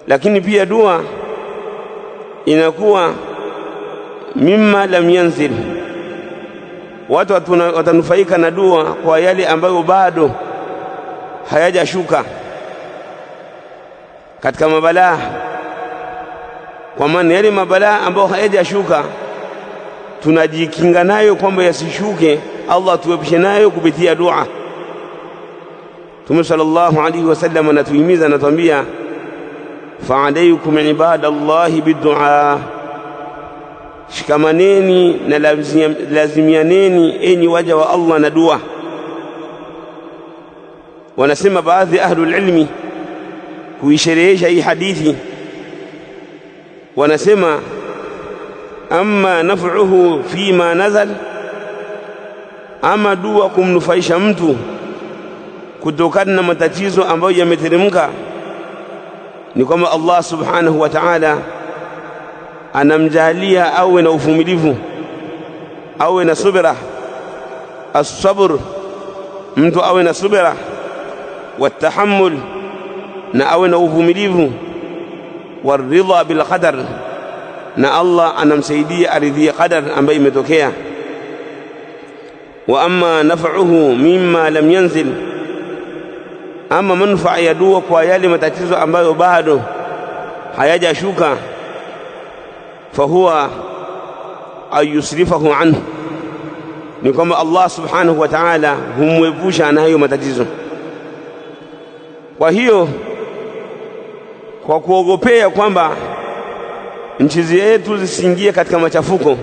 lakini pia dua inakuwa mimma lam yanzil, watu watanufaika na dua kwa yale ambayo bado hayajashuka katika mabalaa. Kwa maana yale mabalaa ambayo hayajashuka tunajikinga nayo kwamba yasishuke, Allah tuepushe nayo kupitia dua. Mtume sallallahu alaihi wasallam anatuhimiza, anatuambia fa'alaykum ibadallahi biddu'a, shikamaneni na lazimianeni enyi waja wa Allah na dua. Wanasema baadhi ahlul ilmi kuisherehesha hii hadithi, wanasema amma naf'uhu fima nazal, ama dua kumnufaisha mtu kutokana na matatizo ambayo yameteremka, ni kwamba Allah subhanahu wa ta'ala anamjalia awe na uvumilivu, awe na subira. As-sabr, mtu awe na subira, watahammul, na awe na uvumilivu, waridha bil qadar, na Allah anamsaidia aridhie qadar ambayo imetokea. Wa amma naf'uhu mimma lam yanzil, ama manufaa ya dua kwa yale matatizo ambayo bado hayajashuka, fahuwa ayusrifahu anhu, ni kwamba Allah subhanahu wa ta'ala humwepusha na hayo matatizo. Kwa hiyo kwa kuogopea kwamba nchi zetu zisiingie katika machafuko,